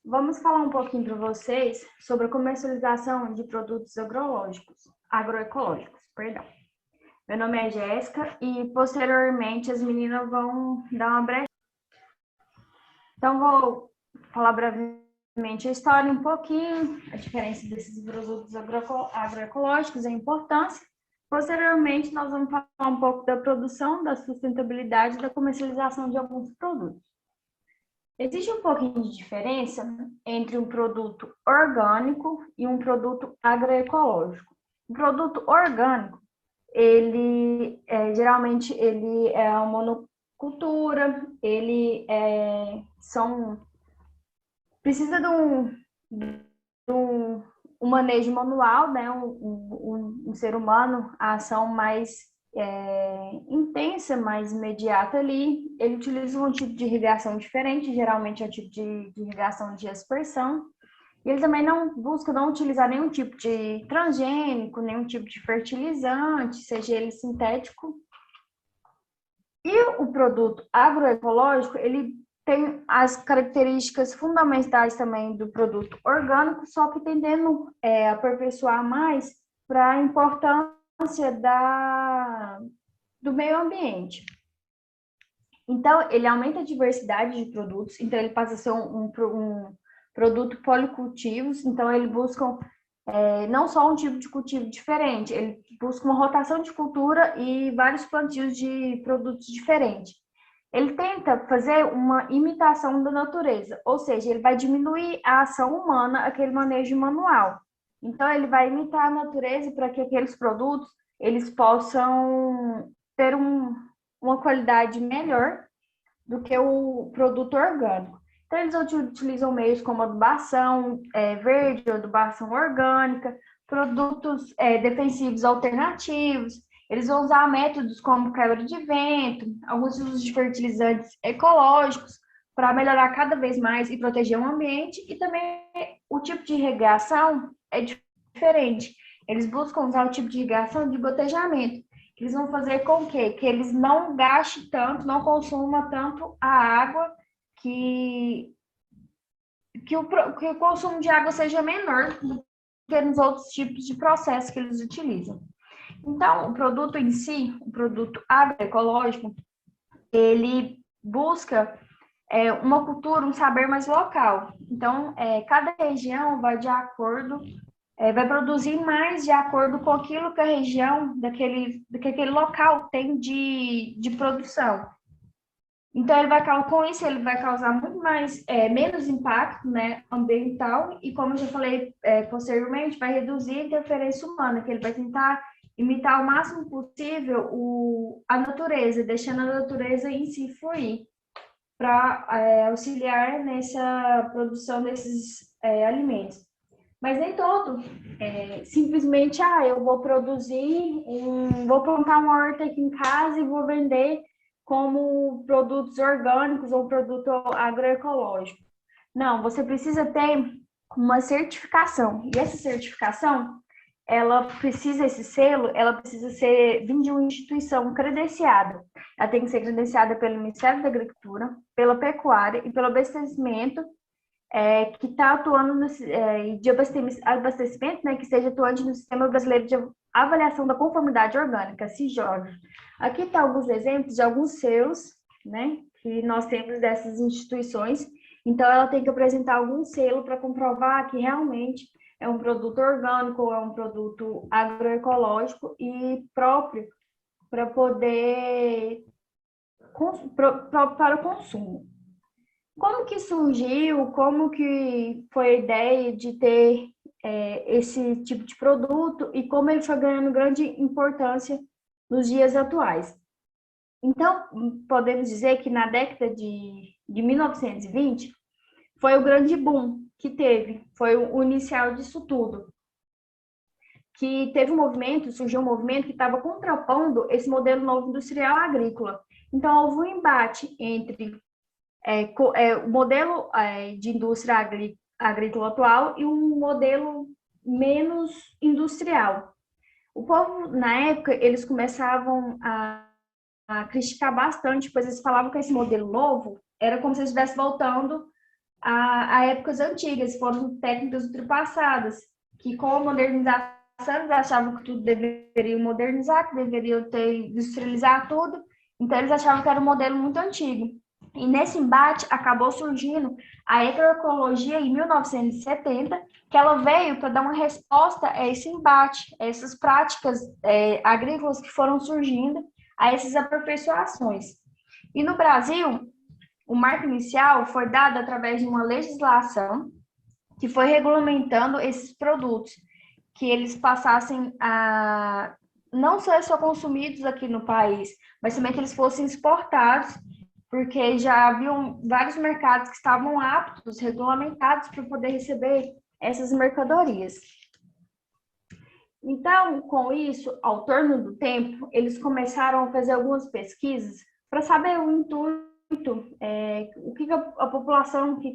Vamos falar um pouquinho para vocês sobre a comercialização de produtos agroecológicos, perdão. Meu nome é Jéssica e posteriormente as meninas vão dar uma breve. Então vou falar brevemente a história um pouquinho, a diferença desses produtos agroecológicos, a importância. Posteriormente nós vamos falar um pouco da produção, da sustentabilidade e da comercialização de alguns produtos. Existe um pouquinho de diferença entre um produto orgânico e um produto agroecológico. O produto orgânico, geralmente ele é uma monocultura, precisa de um manejo manual, né? Um ser humano, a ação mais intensa, mais imediata ali. Ele utiliza um tipo de irrigação diferente, geralmente é o tipo de irrigação de aspersão. E ele também não busca não utilizar nenhum tipo de transgênico, nenhum tipo de fertilizante, seja ele sintético. E o produto agroecológico, ele tem as características fundamentais também do produto orgânico, só que tendendo a aperfeiçoar mais para a importância do meio ambiente. Então, ele aumenta a diversidade de produtos, então ele passa a ser um produto policultivos, então ele busca não só um tipo de cultivo diferente, ele busca uma rotação de cultura e vários plantios de produtos diferentes. Ele tenta fazer uma imitação da natureza, ou seja, ele vai diminuir a ação humana, aquele manejo manual. Então, ele vai imitar a natureza para que aqueles produtos eles possam ter uma qualidade melhor do que o produto orgânico. Então, eles utilizam meios como adubação verde, adubação orgânica, produtos defensivos alternativos. Eles vão usar métodos como quebra de vento, alguns usos de fertilizantes ecológicos para melhorar cada vez mais e proteger o ambiente. E também o tipo de irrigação é diferente. Eles buscam usar o tipo de irrigação de gotejamento. Eles vão fazer com que eles não gastem tanto, não consumam tanto a água, que o consumo de água seja menor do que nos outros tipos de processos que eles utilizam. Então, o produto em si, o produto agroecológico, ele busca uma cultura, um saber mais local. Então, cada região vai de acordo, vai produzir mais de acordo com aquilo que a região, que aquele local tem de produção. Então, com isso, ele vai causar muito mais, menos impacto, né, ambiental e, como eu já falei posteriormente, vai reduzir a interferência humana, que ele vai tentar imitar o máximo possível a natureza, deixando a natureza em si fluir, para auxiliar nessa produção desses alimentos. Mas nem todo, simplesmente, eu vou vou plantar uma horta aqui em casa e vou vender como produtos orgânicos ou produto agroecológico. Não, você precisa ter uma certificação. E essa certificação, esse selo, ela precisa vir de uma instituição credenciada. Ela tem que ser credenciada pelo Ministério da Agricultura, pela Pecuária e pelo abastecimento, que está atuando de abastecimento, né, que esteja atuante no Sistema Brasileiro de Avaliação da Conformidade Orgânica, SIJORG. Aqui estão alguns exemplos de alguns selos, né, que nós temos dessas instituições. Então, ela tem que apresentar algum selo para comprovar que realmente é um produto orgânico ou é um produto agroecológico e próprio para para o consumo. Como que surgiu, como que foi a ideia de ter esse tipo de produto e como ele foi ganhando grande importância nos dias atuais? Então, podemos dizer que na década de 1920 foi o grande boom que teve, foi o inicial disso tudo. Que surgiu um movimento que estava contrapondo esse modelo novo industrial agrícola. Então, houve um embate entre o modelo de indústria agrícola atual e um modelo menos industrial. O povo, na época, eles começavam a criticar bastante, pois eles falavam que esse modelo novo era como se eles estivessem voltando a épocas antigas, foram técnicas ultrapassadas, que com a modernização eles achavam que tudo deveria modernizar, que deveriam industrializar tudo, então eles achavam que era um modelo muito antigo. E nesse embate acabou surgindo a agroecologia em 1970, que ela veio para dar uma resposta a esse embate, a essas práticas agrícolas que foram surgindo, a essas aperfeiçoações. E no Brasil, o marco inicial foi dado através de uma legislação que foi regulamentando esses produtos, que eles passassem a não só consumidos aqui no país, mas também que eles fossem exportados, porque já haviam vários mercados que estavam aptos, regulamentados para poder receber essas mercadorias. Então, com isso, ao torno do tempo, eles começaram a fazer algumas pesquisas para saber o intuito, o que a população, o que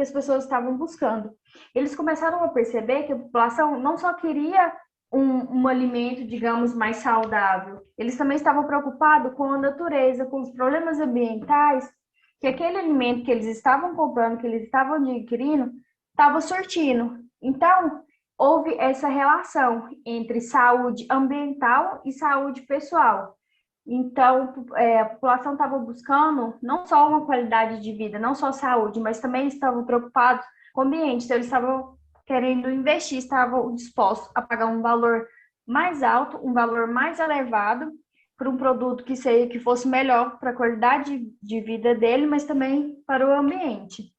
as pessoas estavam buscando. Eles começaram a perceber que a população não só queria um alimento, digamos, mais saudável, eles também estavam preocupados com a natureza, com os problemas ambientais, que aquele alimento que eles estavam comprando, que eles estavam adquirindo, estava surtindo. Então, houve essa relação entre saúde ambiental e saúde pessoal. Então, a população estava buscando não só uma qualidade de vida, não só saúde, mas também estavam preocupados com o ambiente. Então, eles estavam querendo investir, estavam dispostos a pagar um valor mais alto, um valor mais elevado para um produto que fosse melhor para a qualidade de vida dele, mas também para o ambiente.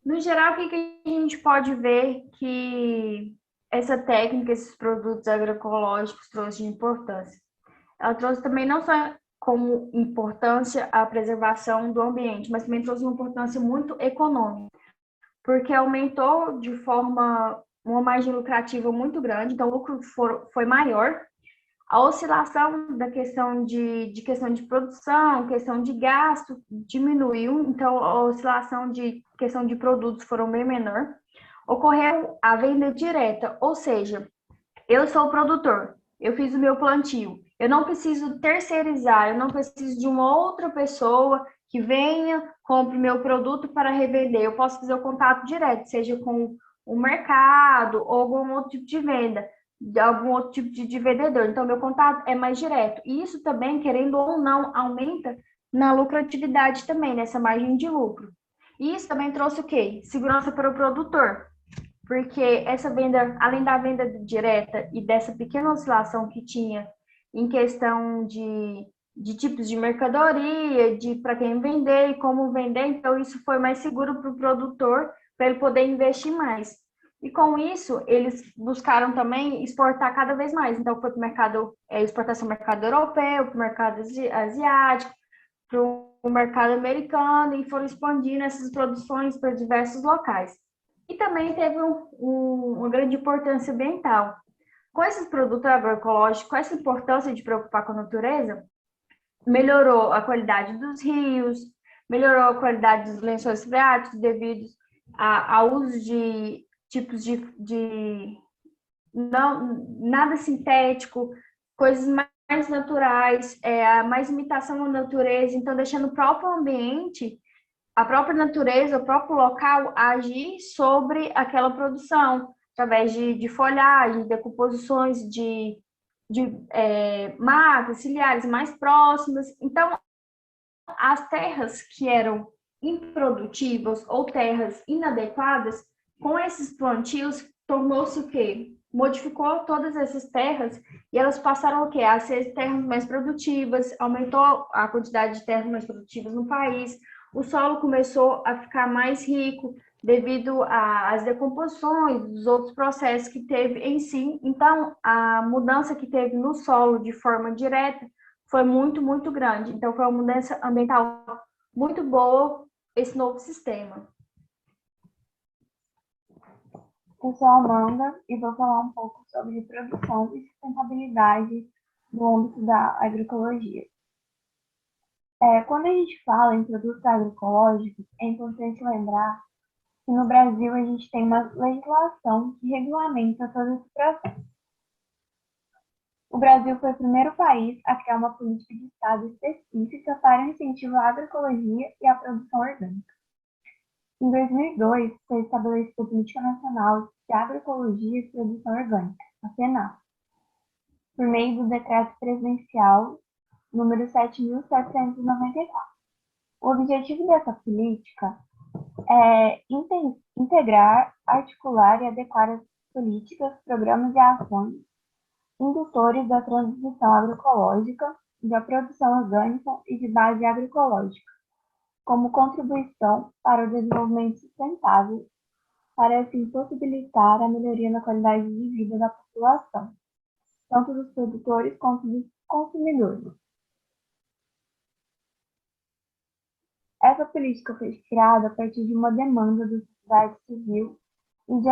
No geral, o que a gente pode ver que essa técnica, esses produtos agroecológicos trouxe de importância? Ela trouxe também não só como importância a preservação do ambiente, mas também trouxe uma importância muito econômica, porque aumentou de forma uma margem lucrativa muito grande, então o lucro foi maior. A oscilação da questão de produção, questão de gasto diminuiu, então a oscilação de questão de produtos foram bem menor. Ocorreu a venda direta, ou seja, eu sou o produtor, eu fiz o meu plantio, eu não preciso terceirizar, eu não preciso de uma outra pessoa que venha, compre meu produto para revender. Eu posso fazer o contato direto, seja com o mercado ou algum outro tipo de venda, de algum outro tipo de vendedor. Então, meu contato é mais direto. E isso também, querendo ou não, aumenta na lucratividade também, nessa margem de lucro. E isso também trouxe o quê? Segurança para o produtor, porque essa venda, além da venda direta e dessa pequena oscilação que tinha em questão de tipos de mercadoria, de para quem vender e como vender, então isso foi mais seguro para o produtor, para ele poder investir mais. E com isso, eles buscaram também exportar cada vez mais. Então, foi para o mercado, exportação para o mercado europeu, para o mercado asiático, para o mercado americano, e foram expandindo essas produções para diversos locais. E também teve uma grande importância ambiental. Com esses produtos agroecológicos, com essa importância de preocupar com a natureza, melhorou a qualidade dos rios, melhorou a qualidade dos lençóis freáticos devido ao uso de tipos de não, nada sintético, coisas mais naturais, mais imitação à natureza, então deixando o próprio ambiente, a própria natureza, o próprio local agir sobre aquela produção, através de folhagem, decomposições de matas, ciliares mais próximas. Então, as terras que eram improdutivas ou terras inadequadas, com esses plantios, tornou-se o quê? Modificou todas essas terras e elas passaram o quê? A ser terras mais produtivas, aumentou a quantidade de terras mais produtivas no país, o solo começou a ficar mais rico devido às decomposições, dos outros processos que teve em si. Então, a mudança que teve no solo de forma direta foi muito, muito grande. Então, foi uma mudança ambiental muito boa esse novo sistema. Eu sou a Amanda e vou falar um pouco sobre produção e sustentabilidade no âmbito da agroecologia. Quando a gente fala em produtos agroecológicos, é importante lembrar que no Brasil a gente tem uma legislação que regulamenta todo esse processo. O Brasil foi o primeiro país a criar uma política de Estado específica para o incentivo à agroecologia e à produção orgânica. Em 2002, foi estabelecida a Política Nacional de Agroecologia e Produção Orgânica, a PENAP, por meio do Decreto Presidencial número 7.794. O objetivo dessa política é integrar, articular e adequar as políticas, programas e ações indutores da transição agroecológica, da produção orgânica e de base agroecológica, como contribuição para o desenvolvimento sustentável, para assim possibilitar a melhoria na qualidade de vida da população, tanto dos produtores quanto dos consumidores. Essa política foi criada a partir de uma demanda da sociedade civil e de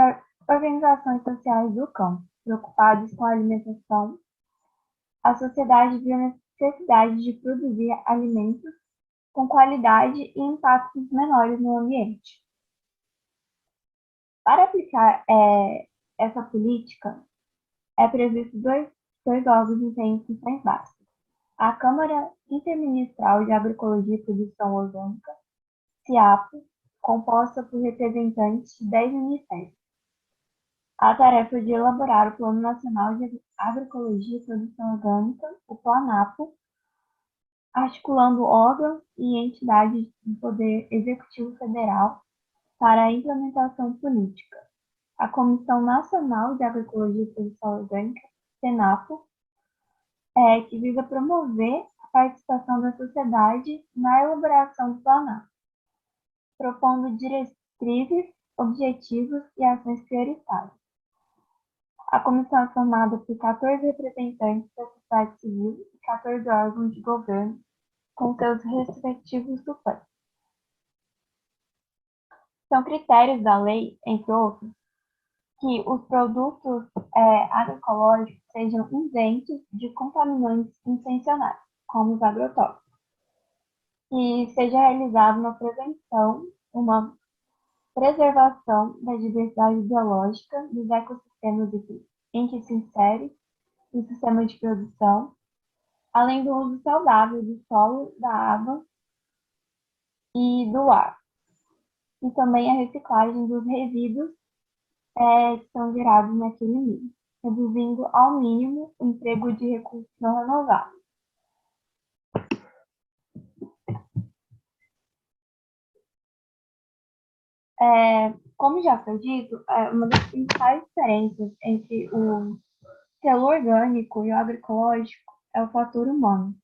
organizações sociais do campo, preocupados com a alimentação. A sociedade viu a necessidade de produzir alimentos com qualidade e impactos menores no ambiente. Para aplicar essa política, é previsto dois órgãos em funções básicas. A Câmara Interministerial de Agroecologia e Produção Orgânica, CIAPO, composta por representantes de 10 ministérios. A tarefa de elaborar o Plano Nacional de Agroecologia e Produção Orgânica, o PLANAPO, articulando órgãos e entidades do Poder Executivo Federal para a implementação política. A Comissão Nacional de Agroecologia e Produção Orgânica, CENAPO, que visa promover a participação da sociedade na elaboração do PLANAPO, propondo diretrizes, objetivos e ações prioritárias. A comissão é formada por 14 representantes da sociedade civil e 14 órgãos de governo, com seus respectivos suplentes. São critérios da lei, entre outros, que os produtos agroecológicos sejam isentos de contaminantes intencionais, como os agrotóxicos, e seja realizada uma prevenção, uma preservação da diversidade biológica dos ecossistemas em que se insere o sistema de produção, além do uso saudável do solo, da água e do ar, e também a reciclagem dos resíduos que são gerados naquele meio, reduzindo ao mínimo o emprego de recursos não renováveis. Como já foi dito, uma das principais diferenças entre o selo orgânico e o agroecológico é o fator humano.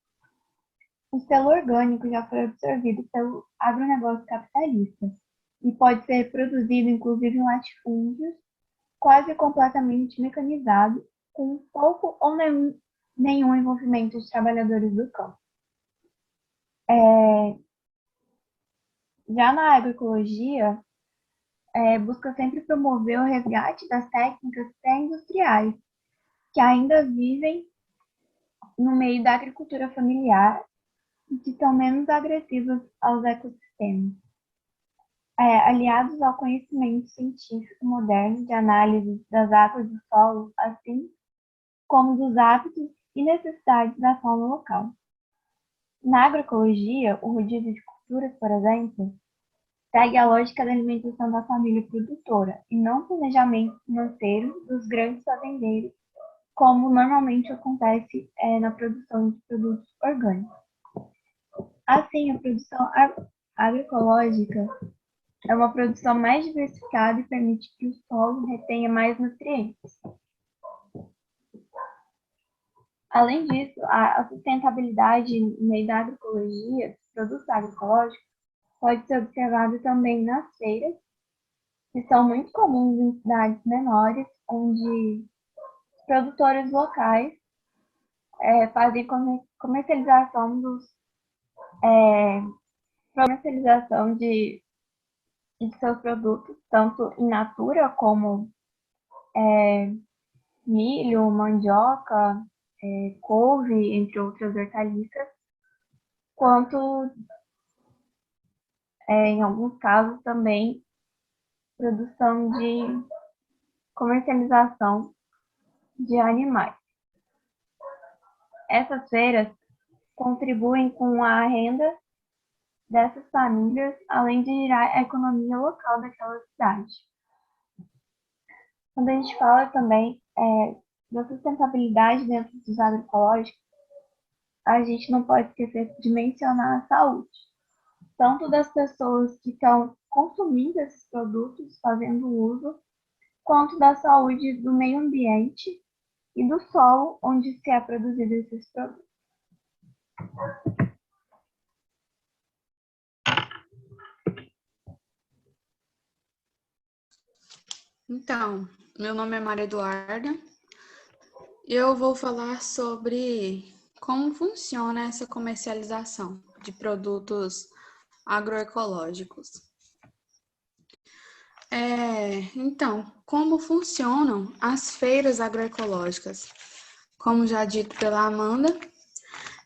O selo orgânico já foi absorvido pelo agronegócio capitalista e pode ser produzido, inclusive, em latifúndios quase completamente mecanizado, com pouco ou nenhum envolvimento de trabalhadores do campo. Já na agroecologia, busca sempre promover o resgate das técnicas pré-industriais, que ainda vivem no meio da agricultura familiar e que são menos agressivas aos ecossistemas. Aliados ao conhecimento científico moderno de análise das águas do solo, assim como dos hábitos e necessidades da fauna local. Na agroecologia, o rodízio de culturas, por exemplo, segue a lógica da alimentação da família produtora e não o planejamento financeiro dos grandes fazendeiros, como normalmente acontece na produção de produtos orgânicos. Assim, a produção agroecológica é uma produção mais diversificada e permite que o solo retenha mais nutrientes. Além disso, a sustentabilidade no meio da agroecologia, dos produtos agroecológicos, pode ser observada também nas feiras, que são muito comuns em cidades menores, onde os produtores locais fazem comercialização de seus produtos, tanto in natura, como milho, mandioca, couve, entre outras hortaliças, quanto, em alguns casos, também produção de comercialização de animais. Essas feiras contribuem com a renda dessas famílias, além de girar a economia local daquela cidade. Quando a gente fala também da sustentabilidade dentro dos agroecológicos, a gente não pode esquecer de mencionar a saúde, tanto das pessoas que estão consumindo esses produtos, fazendo uso, quanto da saúde do meio ambiente e do solo onde se é produzido esses produtos. Então, meu nome é Maria Eduarda e eu vou falar sobre como funciona essa comercialização de produtos agroecológicos. Então, como funcionam as feiras agroecológicas? Como já dito pela Amanda,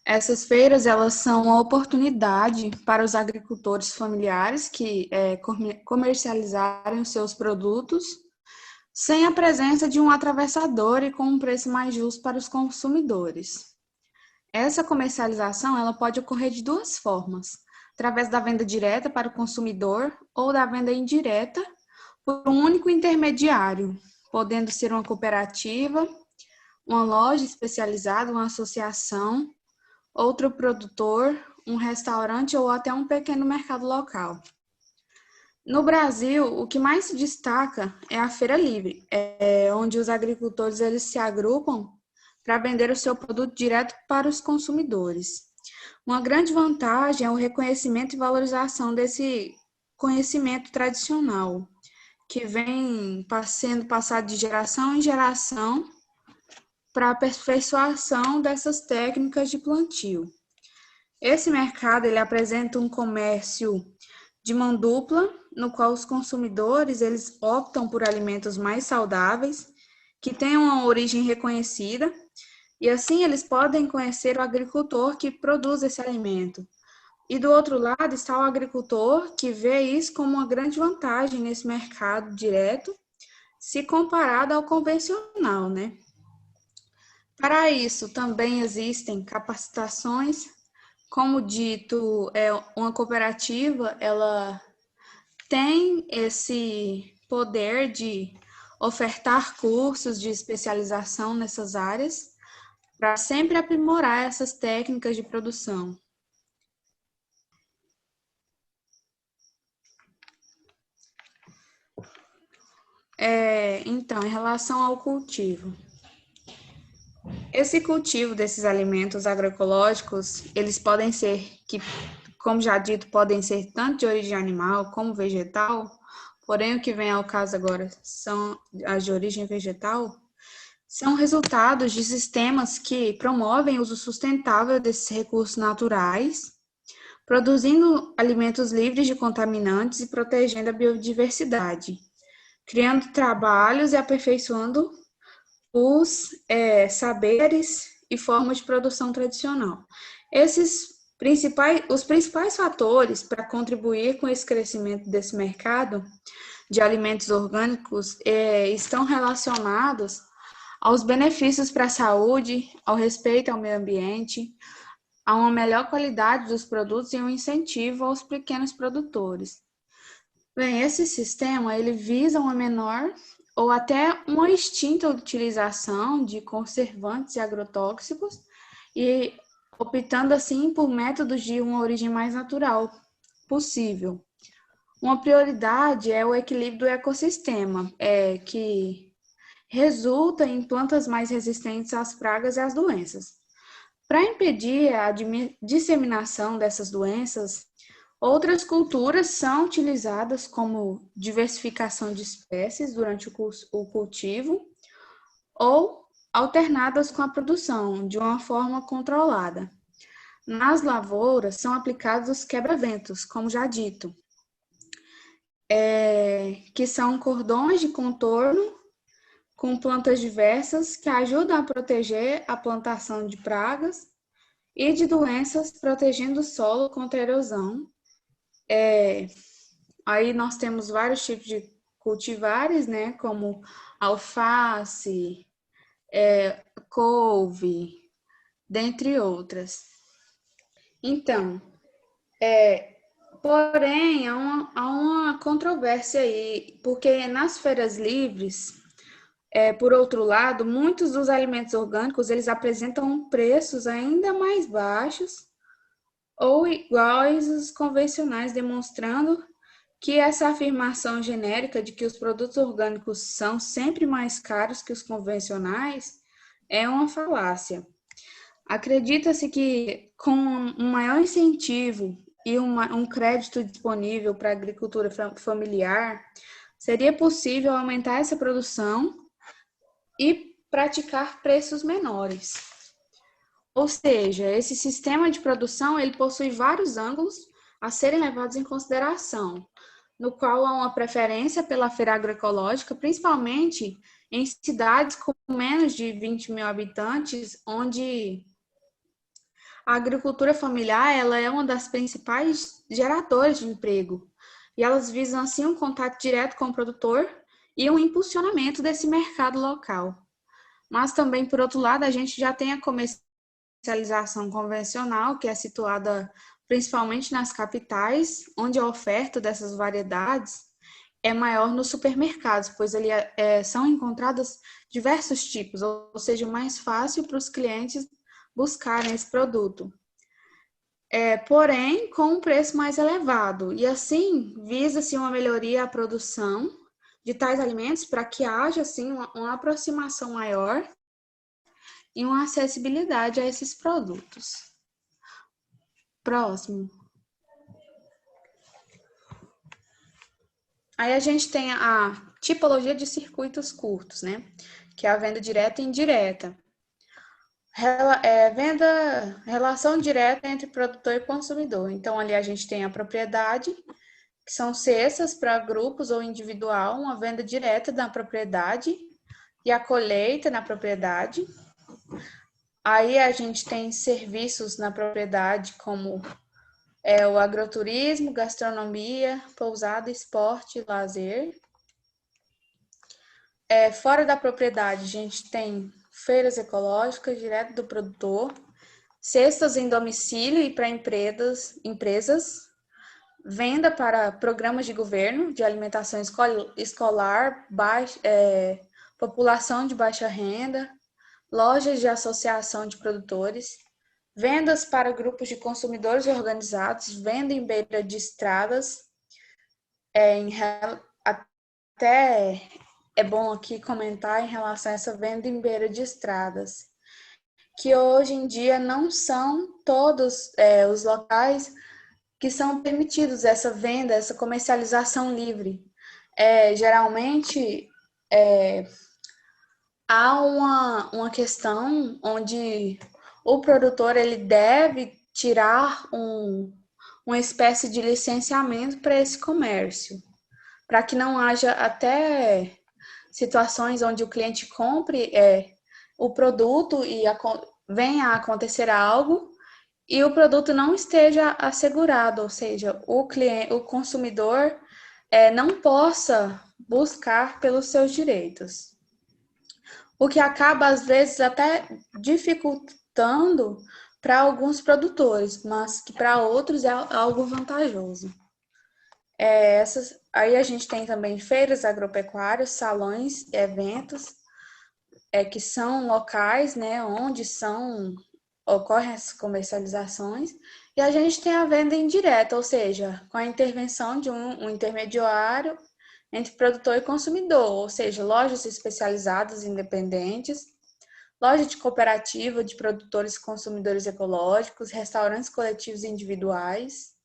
essas feiras elas são uma oportunidade para os agricultores familiares que comercializarem os seus produtos sem a presença de um atravessador e com um preço mais justo para os consumidores. Essa comercialização ela pode ocorrer de duas formas, através da venda direta para o consumidor ou da venda indireta por um único intermediário, podendo ser uma cooperativa, uma loja especializada, uma associação, outro produtor, um restaurante ou até um pequeno mercado local. No Brasil, o que mais se destaca é a Feira Livre, onde os agricultores eles se agrupam para vender o seu produto direto para os consumidores. Uma grande vantagem é o reconhecimento e valorização desse conhecimento tradicional, que vem sendo passado de geração em geração para a aperfeiçoação dessas técnicas de plantio. Esse mercado ele apresenta um comércio de mão dupla, no qual os consumidores eles optam por alimentos mais saudáveis, que tenham uma origem reconhecida, e assim eles podem conhecer o agricultor que produz esse alimento. E do outro lado está o agricultor que vê isso como uma grande vantagem nesse mercado direto, se comparado ao convencional, né? Para isso, também existem capacitações. Como dito, uma cooperativa, ela tem esse poder de ofertar cursos de especialização nessas áreas para sempre aprimorar essas técnicas de produção. Então, em relação ao cultivo. Esse cultivo desses alimentos agroecológicos, eles podem ser, como já dito, podem ser tanto de origem animal como vegetal, porém o que vem ao caso agora são as de origem vegetal, são resultados de sistemas que promovem o uso sustentável desses recursos naturais, produzindo alimentos livres de contaminantes e protegendo a biodiversidade, criando trabalhos e aperfeiçoando os saberes e formas de produção tradicional. Os principais fatores para contribuir com esse crescimento desse mercado de alimentos orgânicos estão relacionados aos benefícios para a saúde, ao respeito ao meio ambiente, a uma melhor qualidade dos produtos e um incentivo aos pequenos produtores. Bem, esse sistema ele visa uma menor ou até uma extinta utilização de conservantes e agrotóxicos e optando assim por métodos de uma origem mais natural possível. Uma prioridade é o equilíbrio do ecossistema, que resulta em plantas mais resistentes às pragas e às doenças. Para impedir a disseminação dessas doenças, outras culturas são utilizadas como diversificação de espécies durante o cultivo ou alternadas com a produção de uma forma controlada. Nas lavouras são aplicados os quebra-ventos, como já dito, que são cordões de contorno com plantas diversas que ajudam a proteger a plantação de pragas e de doenças, protegendo o solo contra a erosão. Aí nós temos vários tipos de cultivares, né, como alface, couve, dentre outras. Então, porém, há uma controvérsia aí, porque nas feiras livres, por outro lado, muitos dos alimentos orgânicos, eles apresentam preços ainda mais baixos ou iguais aos convencionais, demonstrando que essa afirmação genérica de que os produtos orgânicos são sempre mais caros que os convencionais é uma falácia. Acredita-se que com um maior incentivo e um crédito disponível para a agricultura familiar, seria possível aumentar essa produção e praticar preços menores. Ou seja, esse sistema de produção ele possui vários ângulos a serem levados em consideração, no qual há uma preferência pela feira agroecológica, principalmente em cidades com menos de 20 mil habitantes, onde a agricultura familiar ela é uma das principais geradoras de emprego, e elas visam assim um contato direto com o produtor e um impulsionamento desse mercado local. Mas também, por outro lado, a gente já tem a comercialização convencional, que é situada principalmente nas capitais, onde a oferta dessas variedades é maior nos supermercados, pois ali são encontradas diversos tipos, ou seja, mais fácil para os clientes buscarem esse produto. Porém, com um preço mais elevado, e assim visa-se uma melhoria à produção de tais alimentos para que haja assim uma aproximação maior e uma acessibilidade a esses produtos. Próximo. Aí a gente tem a tipologia de circuitos curtos, né? Que é a venda direta e indireta. Relação direta entre produtor e consumidor. Então, ali a gente tem a propriedade, que são cestas para grupos ou individual, uma venda direta da propriedade e a colheita na propriedade. Aí a gente tem serviços na propriedade, como o agroturismo, gastronomia, pousada, esporte, lazer. Fora da propriedade, a gente tem feiras ecológicas direto do produtor, cestas em domicílio e para empresas, venda para programas de governo de alimentação escolar, população de baixa renda, lojas de associação de produtores, vendas para grupos de consumidores organizados, venda em beira de estradas, até é bom aqui comentar em relação a essa venda em beira de estradas, que hoje em dia não são todos os locais que são permitidos essa venda, essa comercialização livre. Geralmente, há uma questão onde o produtor ele deve tirar uma espécie de licenciamento para esse comércio, para que não haja até situações onde o cliente compre o produto e venha a acontecer algo e o produto não esteja assegurado, ou seja, o consumidor não possa buscar pelos seus direitos. O que acaba, às vezes, até dificultando para alguns produtores, mas que para outros é algo vantajoso. Aí a gente tem também feiras agropecuárias, salões, eventos, que são locais, né, onde ocorrem as comercializações, e a gente tem a venda indireta, ou seja, com a intervenção de um intermediário entre produtor e consumidor, ou seja, lojas especializadas independentes, loja de cooperativa de produtores e consumidores ecológicos, restaurantes coletivos e individuais,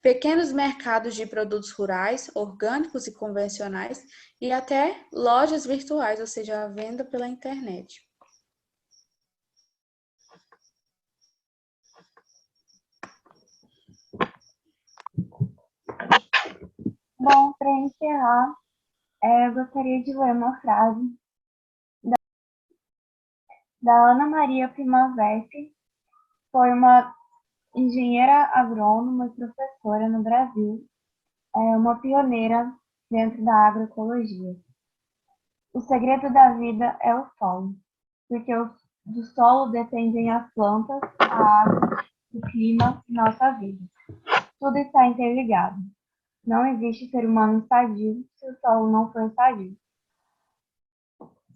pequenos mercados de produtos rurais, orgânicos e convencionais, e até lojas virtuais, ou seja, a venda pela internet. Bom, para encerrar, eu gostaria de ler uma frase da Ana Maria Primaversi, foi uma engenheira agrônoma e professora no Brasil, uma pioneira dentro da agroecologia. O segredo da vida é o solo, porque Do solo dependem as plantas, a água, o clima e nossa vida. Tudo está interligado. Não existe ser humano sadio se o solo não for sadio.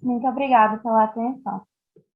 Muito obrigada pela atenção.